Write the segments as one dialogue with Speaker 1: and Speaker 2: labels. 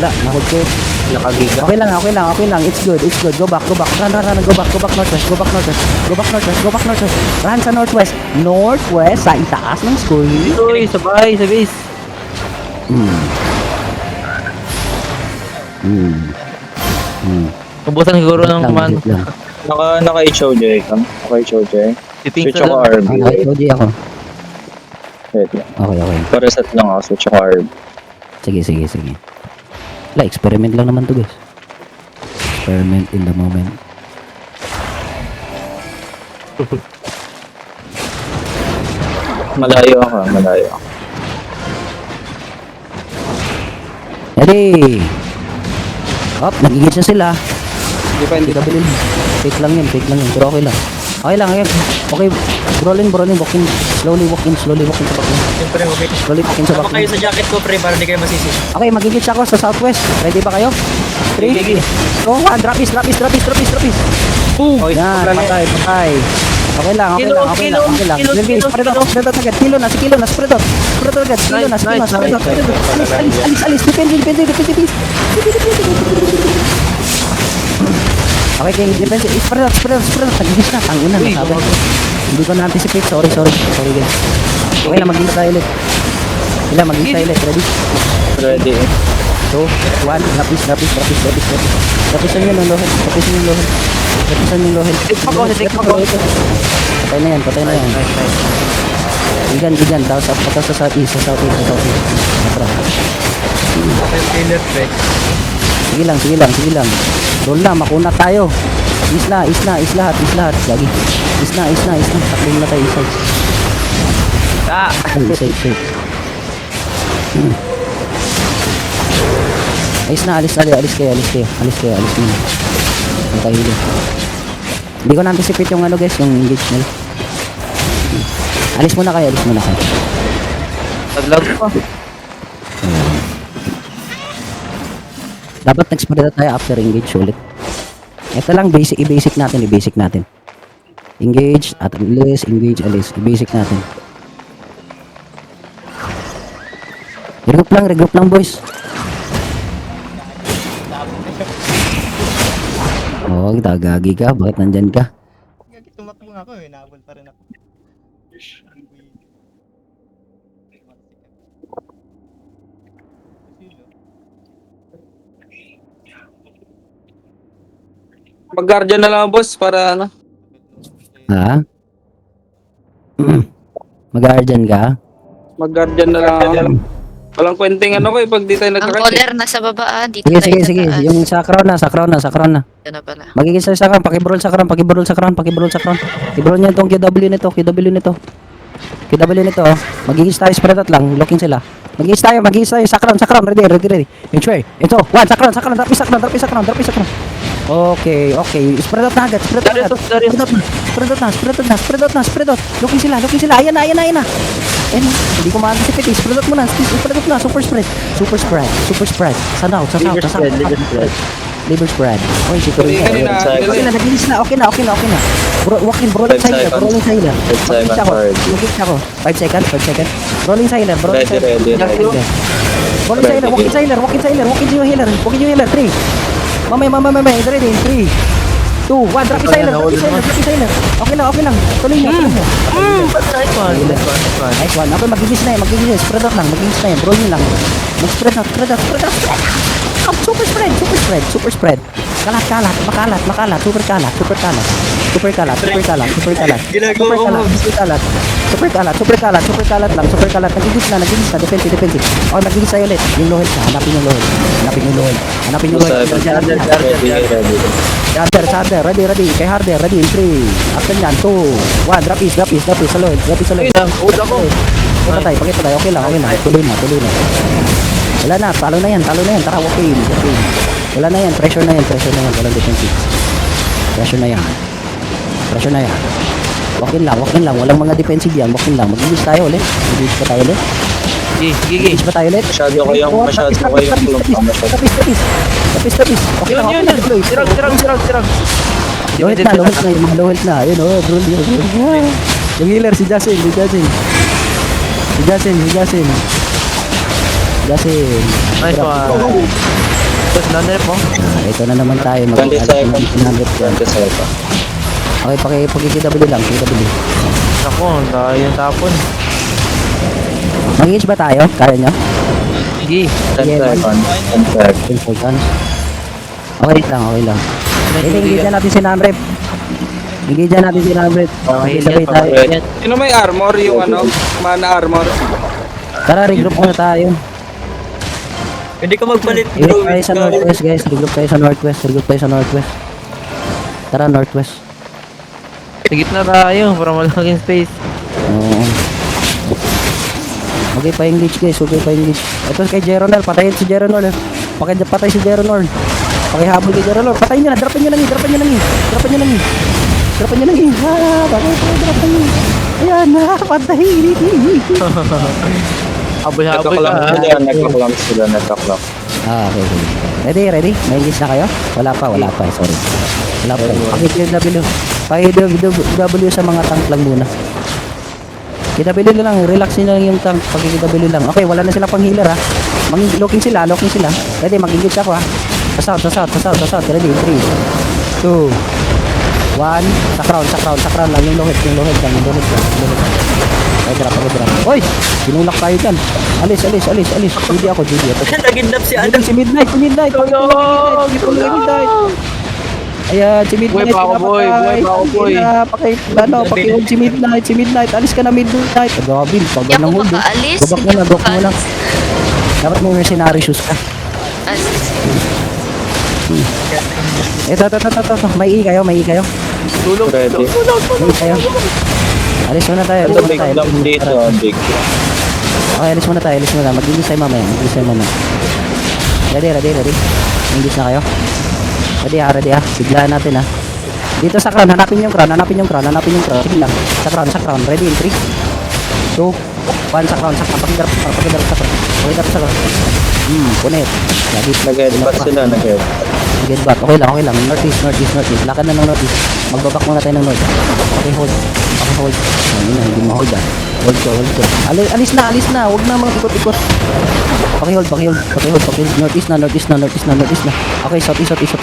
Speaker 1: Wala, nahugkit.
Speaker 2: Nakagiga.
Speaker 1: Okay lang. It's good. Go back. Run. Go back northwest. Go back northwest. Run sa northwest. Northwest, sa itaas ng school.
Speaker 2: Uy, sabay, sa base. Ubusan siguro ng command.
Speaker 3: Naka-HO Jay ka? Naka-HO Jay?
Speaker 2: Titing
Speaker 3: Switch
Speaker 2: sa
Speaker 3: ako
Speaker 2: lang.
Speaker 3: RB.
Speaker 1: OG ako.
Speaker 3: Wait lang.
Speaker 1: Okay.
Speaker 3: Pa-reset lang ako. Switch ako RB.
Speaker 1: Sige. Wala, experiment lang naman to, guys. Experiment in the moment.
Speaker 3: Malayo ako.
Speaker 1: Ready! Up, nagigit na sila.
Speaker 3: Depende.
Speaker 1: Fake lang yun. Pero okay lang. Okay. Rolling, walking. Slowly walking sa background.
Speaker 4: Siyempre, okay.
Speaker 1: Slowly walking sa
Speaker 4: Ako kayo
Speaker 1: background.
Speaker 4: sa jacket ko, pre, para hindi kayo masisi.
Speaker 1: Okay, magigit ako sa southwest. Ready ba kayo? 3, 2, 1, drop is.
Speaker 4: Boom!
Speaker 1: Yan, patay. Okay lang.
Speaker 4: Kilo.
Speaker 1: Spread out agad. Kilo na, spread out agad. Spread out. Alis. Depende. Okay, King, defense. Spread out. Tagigis na, tangina na sabi. Hindi ko na-anticipate. Sorry guys. Okay lang, mag-init tayo ulit. Ready?
Speaker 3: Ready.
Speaker 1: 2, 1, rapis. Rapisan yung lohen.
Speaker 2: Take mo.
Speaker 1: Patay na yan. Igan. Tapos sa southeast. Atras.
Speaker 4: Taylor, pre.
Speaker 1: Sige lang. Roll na, makuna tayo. Is lahat. Lagi. Is na. Takling na tayo, isa. Safe. Ayos na, alis kayo. Ang tahilo. Hindi ko na-anticipate yung guys, yung engage nila. Alis muna kayo.
Speaker 2: Taglag ko.
Speaker 1: Dapat nag-spread na tayo after engage ulit. Ito lang, i-basic natin. Engage, at alis. I-basic natin. Regroup lang boys. Oh, gagi ka. Bakit nandyan ka?
Speaker 4: Tumakbo nga ako, nahabol pa rin ako.
Speaker 3: Mag-guardian na lang boss para ano.
Speaker 1: Ha? Mag-guardian ka?
Speaker 3: Mag-guardian na lang ako. Walang kwenteng ano ko pag di tayo
Speaker 5: Ang
Speaker 3: nagka-crash.
Speaker 5: caller nasa baba, dito
Speaker 1: Sige.
Speaker 5: tayo sa taas.
Speaker 1: Yung sa crown na.
Speaker 5: Ito na pala.
Speaker 1: Magiging sa crown. Pakibrol sa crown. Ibrol niya itong QW nito. Oh. Magiging tayo spread out lang. Looking sila. Magiging tayo. Sa crown. Ready. Ensure. Ito. 1. Sa crown. Drop is sa crown. Okay. Spread out na agad. Spread out. Looking sila. Ayan na. Hindi ko ma-anticipate. Spread out muna. Super spread. Sa south. Liver spread. Okay, siguro yun. Okay na, nagilis na. Okay na. Rolling silent. Mag-hit ako. 5 seconds. Rolling silent.
Speaker 3: Ready.
Speaker 1: Rolling silent. Walking silent. Walking yung healer. 3. Mamay. Ready. 3, 2, 1. Drop yung silent. Okay lang. Tuloy na.
Speaker 2: Nice one.
Speaker 1: Nice one. Okay, magigis na yan. Spread out lang. Roll nyo lang. Mag-spread out. Super spread. Kalat. Makalat. Super kalat. Super kalat. Super kalat lang. Nagigis na. Defensive. Okay, magigis tayo ulit. Yung lohen ka. Hanapin yung lohen. Harder. Ready. Kay Harder. Ready in 3. After nyan. 2, 1. Drop is. Sa lohen. Pakita tayo. Okay lang. Tuloy na. Wala na. Talo na yan. Tara, okay. Wala na yan. Pressure na yan. Walang defensive. Pressure na yan. Walking lang. Walang mga defensive yan. Walking lang. Mag-engage tayo ulit.
Speaker 2: Sige.
Speaker 3: Masyado ko yung
Speaker 1: Tapis. Okay lang.
Speaker 2: Sirag.
Speaker 1: Lohet na. Ayun, bro. Yung healer, si Jasin.
Speaker 2: Nice one. Nanay po.
Speaker 1: Ito na naman tayo.
Speaker 3: 20 seconds.
Speaker 1: 100
Speaker 3: 20 seconds.
Speaker 1: Okay, pag-KW lang. KW.
Speaker 2: Ako, dahil yung tapon.
Speaker 1: Mag-engage ba tayo? Kaya nyo?
Speaker 2: Sige.
Speaker 3: 10
Speaker 1: Yeah,
Speaker 3: seconds. 10 seconds.
Speaker 1: 10 seconds. Okay lang, okay lang. Engage na natin si Namrep. Engage na natin si Namrep. Sabay tayo.
Speaker 3: Sino may armor? Yung ano? Mana armor?
Speaker 1: Tara, regroup muna tayo.
Speaker 4: Hindi ka magpalit.
Speaker 1: Regroup tayo sa northwest, guys. Regroup tayo sa northwest. Regroup tayo sa northwest. Tara, northwest.
Speaker 2: Sa gitna tayo para malaking space.
Speaker 1: Oo. Okay, pa-engage guys. Okay, pa-engage. Ito kay Jeronel. Patayin si Jeronel. Patay si Jeronel. Pakihabol kay Jeronel. Patayin nyo na. Dropan nyo lang. Dropan nyo lang. Dropan nyo lang. Dropan nyo lang. Bakit? Dropan nyo. Ayan na. Patay.
Speaker 2: Habol-habol ka.
Speaker 3: Nagka-clamp sila. Nagka-clamp.
Speaker 1: Okay, okay. Ready, ready? May-engage na kayo? Wala pa. Sorry. Wala pa. Paki-KW. Paki-KW sa mga tank lang muna. KW lang. Relax nyo lang yung tank. Paki-KW lang. Okay, wala na sila pang healer ha. Looking sila. Ready, mag-engage ako ha. Sa south. Ready, 3, 2, 1. Sa crown lang. Yung lohead lang. Ay, drop. Hoy! Sinulak tayo dyan. Alis. Judy ako.
Speaker 4: Nagindap si ano.
Speaker 1: Si Midnight. Midnight. Ayan, si Midnight.
Speaker 2: Buhay pa ako, boy.
Speaker 1: Paki-hold si Midnight. Alis ka na, Midnight. Gabil, pag
Speaker 5: Hindi ako
Speaker 1: ng hold.
Speaker 5: makaalis.
Speaker 1: Gabak mo na. Dapat mo mercenary shoes ka. Ito. May kayo.
Speaker 3: Ready.
Speaker 1: May kayo. Alis muna tayo.
Speaker 3: Ito, big clamp dito. Big clamp.
Speaker 1: Okay, alis muna tayo. Mag-ingis tayo mamaya. Ready. Ingis na kayo. Ready ha. Siglaan natin ha. Dito sa crown. Hanapin yung crown. Sige lang. Sa crown. Ready in 3, 2, 1. Sa crown. Pakidarap sa crown. Punit.
Speaker 3: Nag-headbutt sila.
Speaker 1: Get back. Okay lang. Northeast. Lakad na ng northeast. Magbabak muna tayo ng north. Hold. Hindi mo hold ah. Hold ko. Alis na. Huwag na mga ikot-ikot. Pakihold. Northeast na. Okay, southeast. Southeast.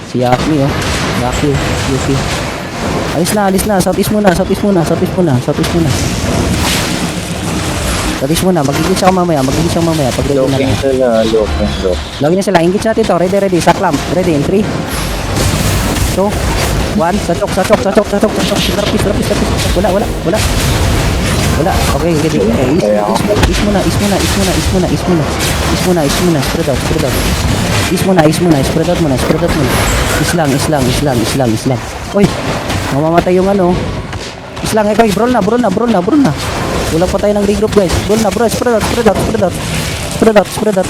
Speaker 1: Si Yakmi oh. Yuki. Alis na. Southeast muna. Mag-engage ako mamaya. Pag ready na
Speaker 3: Looking
Speaker 1: lang.
Speaker 3: sila. Looking.
Speaker 1: Login na sila. Engage natin to. Ready. Sa clamp. Ready in 3, 2, 1. Sa chok. Rapis. Wala. Okay, ready. Is muna. Spread out. Spread out muna. Islang. Uy, mamamatay yung ano. Islang. Brawl na. Wala pa tayo ng regroup guys. Brawl na. Spread out.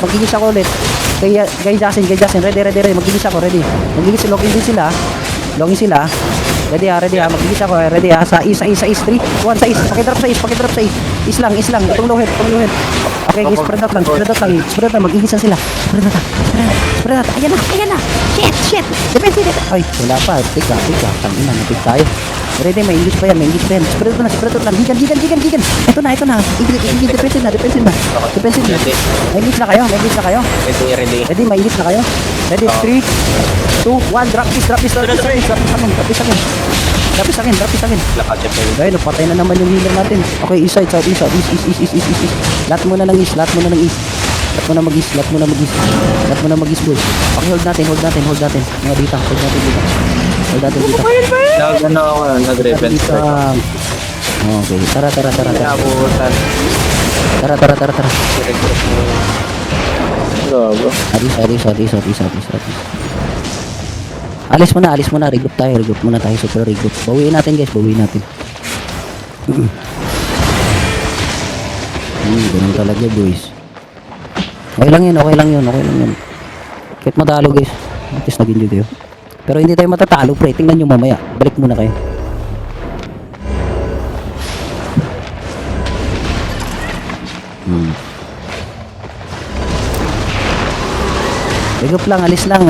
Speaker 1: Mag-ingis ako ulit. Kay Jasin. Ready. Mag-ingis ako. Ready. Login sila. Ready ha. Mag-ingis ako. Ready ha. Sa east. 3, 2, 1. Sa east. Pakidrop sa east. Islang. Itong lohead. Okay, guys. Spread out lang. Mag-ingis sila. Spread out. Ayan na. Shit. Defense. Ay, wala pa. Tika. Tangina. Napig tayo. Ready, may English pa yan. Spread out lang. Gigan. Ito na. Defensive na. May English na kayo. Ready, may English na kayo. Ready, 3, 2, 1. Drop this. Drop sa akin. Dahil, napatay na naman yung healer natin. Okay, east side. East. Lahat muna ng east. Lahat muna mag-east, boy. Okay, hold natin. Mga dito. Hold natin dito.
Speaker 3: Nag-ano ako. Nag-revenge strike.
Speaker 1: Okay, tara.
Speaker 2: Abutan.
Speaker 1: Tara.
Speaker 3: Grabe.
Speaker 1: Alis muna. Regroup muna tayo. Super regroup. Bawiin natin, guys. Ganun talaga, boys. Okay lang yun. Kahit matalo, guys. At least nag-enjoy kayo. Pero hindi tayo matatalo, pre. Tingnan nyo mamaya. Balik muna kayo. Regroup lang. Alis lang.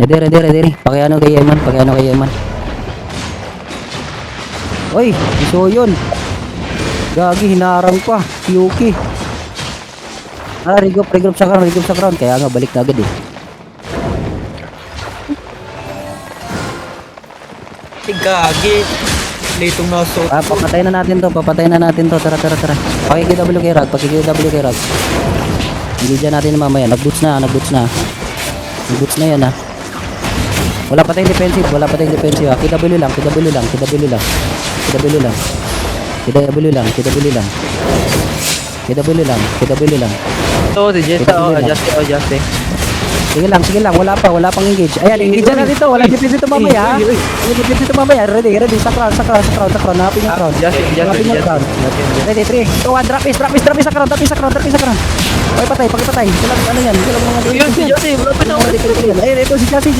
Speaker 1: Ready. Pakiano kay Yeman. Oy, iso yun. Gagi, hinarang pa. Yuki. Regroup sa ground. Kaya nga, balik na agad eh.
Speaker 4: Si Gagi. Litong naso.
Speaker 1: Papatayin na natin to. Tara. Pakiki-W kay Rag. Hindi dyan natin mamaya. Nag-boots na. Nag-boots na yan ha. Wala pa tayong defensive ha. KW lang.
Speaker 2: Ito, si Jessa, adjust eh.
Speaker 1: Sige lang, wala pang engage. Ayan, engage na dito, wala defense dito mamaya. Ready, sa crown. Hanapin yung crown. Ready, 3, 2, 1, drop is sa crown. Pakipatay. Walang ano yan,
Speaker 2: Yun, si Jesse, malapit na ako.
Speaker 1: Ayun, ito si Jassy.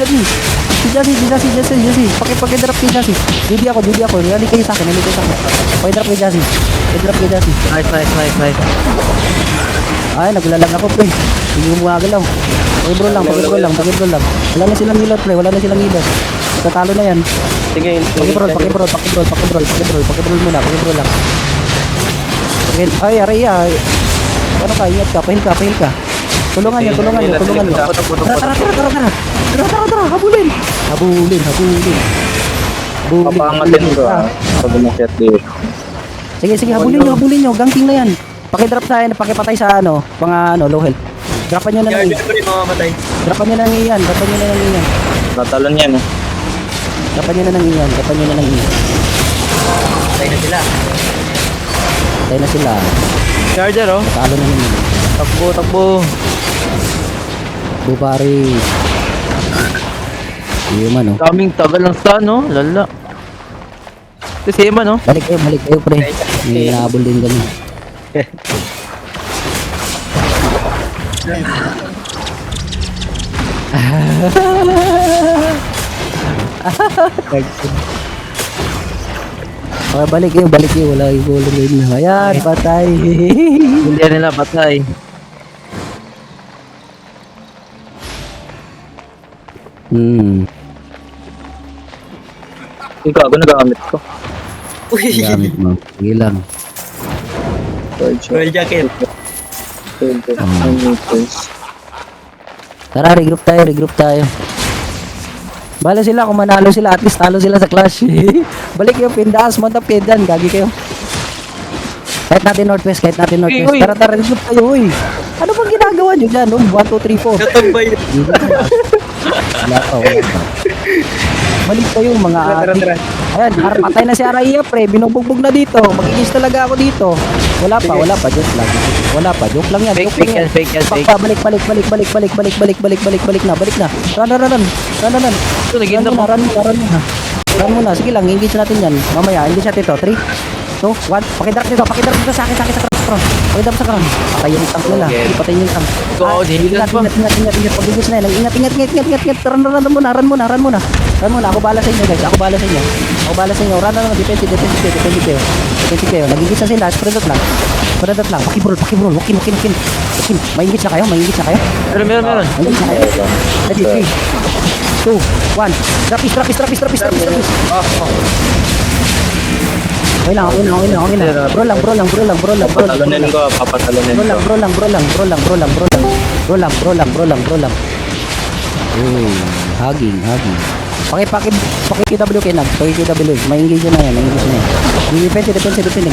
Speaker 1: Pakidrop kay Jassy. Judy ako. Nali kayo sa akin. Pakidrop kay Jassy.
Speaker 2: Nice.
Speaker 1: Ay, naglalag ako, pre. Hindi mo gumagalaw. Pakibro lang. Wala na silang healer, pre. Tatalo na yan.
Speaker 3: Sige,
Speaker 1: Pakibro muna. Pakibro lang. Ay, aray, ano ka? Ingat ka. Pahil ka. Tulungan niyo. Tara. Habulin.
Speaker 3: Papangatin ko pag umakyat dito.
Speaker 1: Sige, habulin niyo. Ganking na yan. Pakidrop sa akin, pakipatay sa mga low health. Dropan niyo na lang.
Speaker 4: Yard ko rin mamamatay.
Speaker 1: Dropan niyo na lang iyan.
Speaker 3: Natalon yan eh.
Speaker 1: Dropan niyo na lang iyan.
Speaker 4: Patay na sila.
Speaker 1: Patay na sila.
Speaker 2: Charger, oh.
Speaker 1: Talo na naman.
Speaker 2: Takbo.
Speaker 1: Bubari. Iyo man, oh.
Speaker 2: Kaming tagal ng stun, no? Lala. Ito si Emma, no?
Speaker 1: Balik kayo, pre. May nahabol din kami. Okay, balik kayo. Wala yung goal na. Ayan, patay.
Speaker 2: Hindi nila patay.
Speaker 3: Ikaw, ako nagamit ko.
Speaker 4: Uy.
Speaker 1: Gamit mo. Sige lang.
Speaker 4: Royal jacket.
Speaker 1: Tara, regroup tayo. Bala sila, kung manalo sila, at least talo sila sa clash. Balik yung pindaas, mount up kayo dyan, gagi kayo. Kahit natin northwest.
Speaker 2: Uy.
Speaker 1: Tara, regroup tayo, uy. Ano bang ginagawa nyo dyan? 1, 2, 3, 4.
Speaker 4: Natambay.
Speaker 1: Wala pa. Balik kayo, mga ati. Ayan, patay na si Araya, pre. Binubugbog na dito. Mag-iis talaga ako dito. Wala pa. Joke lang yan.
Speaker 2: Fake yan.
Speaker 1: Balik na. Run.
Speaker 2: Ito, naging na mo.
Speaker 1: Run muna. Sige lang, engage natin yan. Mamaya, engage natin ito. 3, 2, 1. Pakidrop dito sa akin sa crown. Pakidrop sa crown. Patayin yung tank nila.
Speaker 2: Okay.
Speaker 1: Patayin yung tank.
Speaker 2: Oo,
Speaker 1: Ingat. Pag-engage na yan. Ingat. Run muna. Ako bala sa inyo, guys. Run. Defensive kayo. Nag-engage na sila. Spread out lang. Pakibroll. Wakin. May-engage na kayo?
Speaker 2: Meron.
Speaker 1: Engage na kayo? Ready, 3, 2, 1. Trapis. Okay lang. Bro lang.
Speaker 3: Papatalonin ko.
Speaker 1: Bro lang. Uy, hugging. Paki-KW kay Nag. May engage na yan. Defense. Engage na.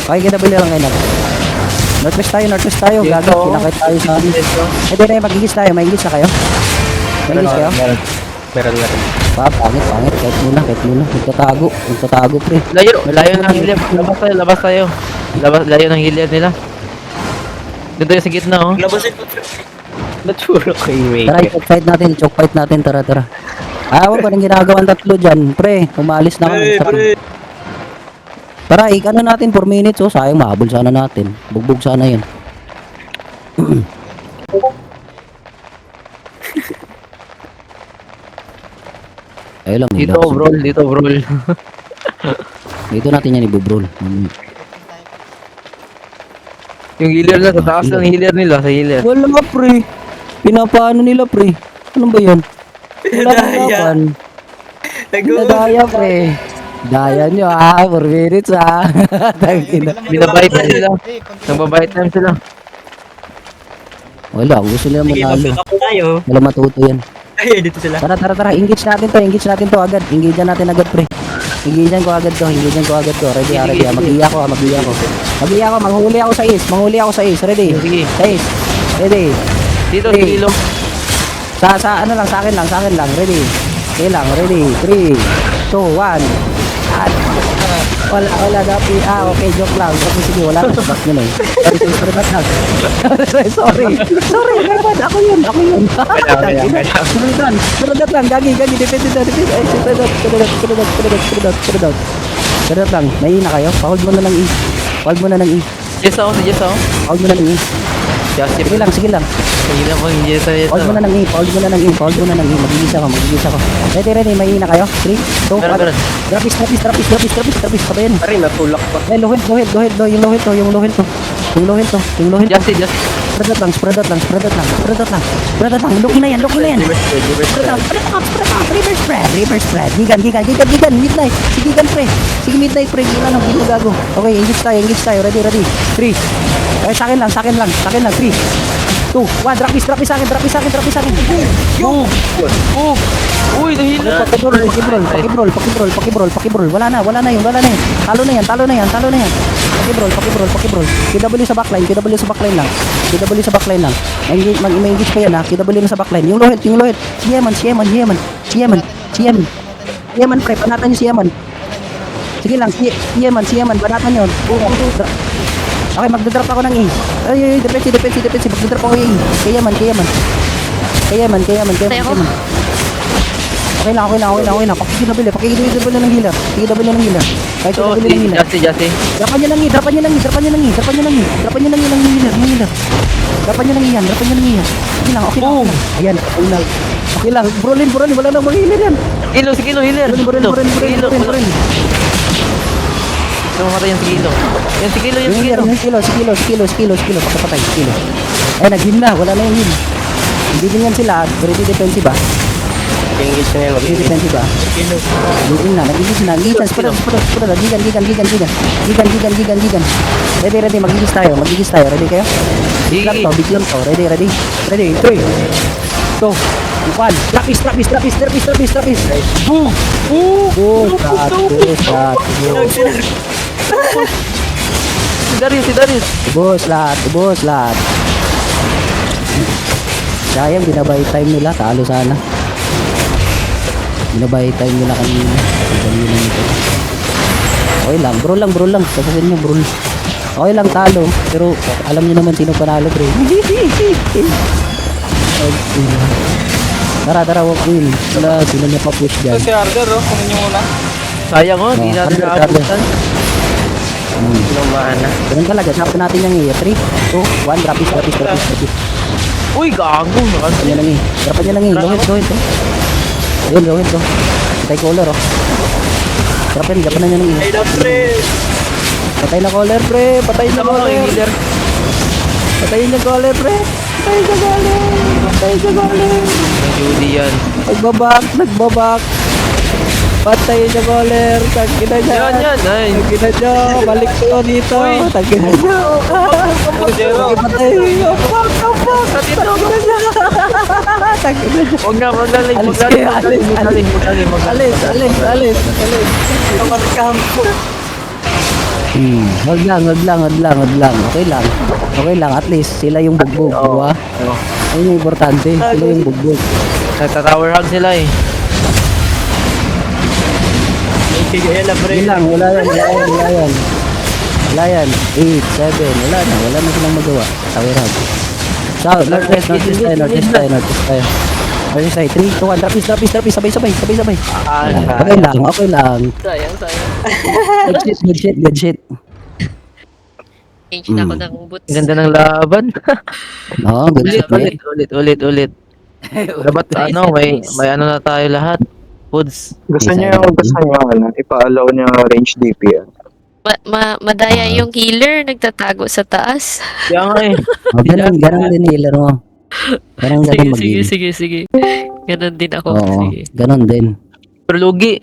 Speaker 1: Paki-KW lang kay Nag. Northwest tayo. Gagawin. Kinakit tayo sa amin. Ito na yung mag-engage tayo. May engage na kayo?
Speaker 3: Meron na rin.
Speaker 1: Pangit. Kahit muna. Nagtatago, pre.
Speaker 2: Layo ng hilya. Labas tayo. Layo ng hilya nila. Dito yung sa gitna, oh.
Speaker 4: Labasin mo.
Speaker 3: Naturo ko yung
Speaker 1: Tara, choke fight natin. Tara. Wag ko nang ginagawang tatlo dyan. Pre, umalis na kami. Tara, ano natin 4 minutes. Oh, sayang, mahabol sana natin. Bugbog sana yun. Ayun lang.
Speaker 2: Dito, bro.
Speaker 1: Dito natin yan ibubrol.
Speaker 2: Yung healer na, sa taas ng healer nila, sa healer.
Speaker 1: Wala, pre. Pinapaano nila, pre? Ano ba yun? Wala nang laban. Pinadaya, pre. Daya nyo ha, 4 minutes ha. Tangina.
Speaker 2: Binabayad time sila. Nagbabayad time sila.
Speaker 1: Wala, gusto nila
Speaker 4: Sige,
Speaker 1: manalo.
Speaker 4: mag-up tayo.
Speaker 1: Wala matuto yan.
Speaker 4: Ay, dito sila.
Speaker 1: Tara, engage natin to agad. Engage natin agad, pre. Engage ko agad to. Ready, ready. Mag-iya ko, manghuli ako sa is. Ready?
Speaker 2: Sige.
Speaker 1: Sa is. Ready?
Speaker 2: Dito,
Speaker 1: Hey.
Speaker 2: Kilo.
Speaker 1: Sa ano lang, sa akin lang. Ready? Okay lang, ready. 3, 2, 1. At wala dapat. Okay, joke lang. Okay, sige, wala na. Back nyo na eh. Sorry. Meron. Ako yun. Sunod lang. Gagi. Defensive na. Sunod lang. Nahihina kayo. Pahold mo na ng E.
Speaker 2: Yes ako.
Speaker 1: Pahold mo na ng E.
Speaker 2: Just
Speaker 1: Sige lang.
Speaker 2: Hindi lang ko hindi tayo.
Speaker 1: Pahold mo na ng E. Magigis ako. Ready. Mahihina kayo. 3, 2, 1.
Speaker 2: Meron.
Speaker 1: Drapis. Sabayan.
Speaker 3: Pare, natulak pa.
Speaker 1: Low health. Yung low health to.
Speaker 2: Just.
Speaker 1: Spread out lang. Lukin na yan. Reverse spread. Gigan. Midnight. Sige, midnight, pre. Gila lang, hindi mo gago. Okay, engage tayo. Ready. 3. Okay, sa akin lang. 3, 2, 1. Drapis sa akin.
Speaker 2: Uy, nahila.
Speaker 1: Pakibroll. Wala na yun. Talo na yan. Pakibroll. QW sa backline lang. Mag-engage pa yan ha. QW na sa backline. Yung low health. Si Yeman, pre. Panatan nyo si Yeman. Sige lang, si Yeman. Panatan nyo. Okay, magdadrop ako ng E. Ay, defensive. Magdadrop ako ng E. Kaya man. Okay lang. Pakikidabili ng healer. Kahit
Speaker 2: So,
Speaker 1: kidabili ng healer.
Speaker 2: Just.
Speaker 1: Drapan nyo ng E. Drapan nyo ng healer. Okay lang. Ayan, okay lang. Burolin. Wala nang mga healer yan.
Speaker 2: Kilo, healer.
Speaker 1: Burolin.
Speaker 2: Namatay yung Kilo. Yung Kilo.
Speaker 1: Yung healer, Pakapatay. Ay, nag-heal na. Wala na yung heal. Hindi din yan sila. Ready defensive ba?
Speaker 3: Engage na yan.
Speaker 1: Ready defensive ba? Nag-heal na. Gigan. Ready. Magigis tayo. Ready kayo? Big lang to. Ready. 3, 2, 1. Trapis. Boom.
Speaker 2: Si Darius.
Speaker 1: Ubos lahat. Sayang, binabay time nila. Talo sana. Binabay time nila kanina. Okay lang. Bro lang. Sasasin nyo, bro. Okay lang, talo. Pero alam nyo naman sino panalo, bro. Tara, walk in. Wala, sino niya pa-push dyan.
Speaker 3: Si Arder, kunin nyo muna.
Speaker 2: Sayang di natin
Speaker 1: Carter.
Speaker 2: nakabutan. Lumana.
Speaker 1: Ganun talaga, sapin natin yung E. 3, 2, 1, drapis.
Speaker 2: Uy, gago.
Speaker 1: Drapan niya lang E. Low health. Ayun, low health. Patay caller, Drapan na niya ng E.
Speaker 4: Ay, love, pre.
Speaker 1: Patay na caller, pre. Patayin na caller, pre.
Speaker 2: Judy yan.
Speaker 1: Nagbabak. Patayin na caller. Tagina niya.
Speaker 2: Yan. Ay.
Speaker 1: Tagina niya. Balik ko dito. Tagina niya. Patay. Tagina niya.
Speaker 2: Huwag na.
Speaker 1: Alis. Wag lang. Okay lang. At least sila yung bugbog, di ba? Ayun yung importante. Sila yung bugbog.
Speaker 2: Nagta-tower hug sila eh.
Speaker 4: Sige, yan, pre.
Speaker 1: Yun lang, wala yan. 8, 7, wala na silang magawa. Tawirag. So, northeast tayo. 3, 2, 1, trapis, sabay. Okay lang.
Speaker 5: Sayang.
Speaker 1: Good shit.
Speaker 5: Change na ako ng boots.
Speaker 2: Ganda ng laban.
Speaker 1: Oo, good shit.
Speaker 2: Ulit. Dapat may ano na tayo lahat. Foods.
Speaker 6: Gusto niya ipa-allow niya range DP.
Speaker 5: Madaya yung healer, nagtatago sa taas.
Speaker 2: Kaya nga eh.
Speaker 1: Ganun din healer mo. Ganun mag-heal.
Speaker 5: Sige. Ganon din ako.
Speaker 1: Oo,
Speaker 5: Sige.
Speaker 1: ganun din.
Speaker 2: Pero lugi.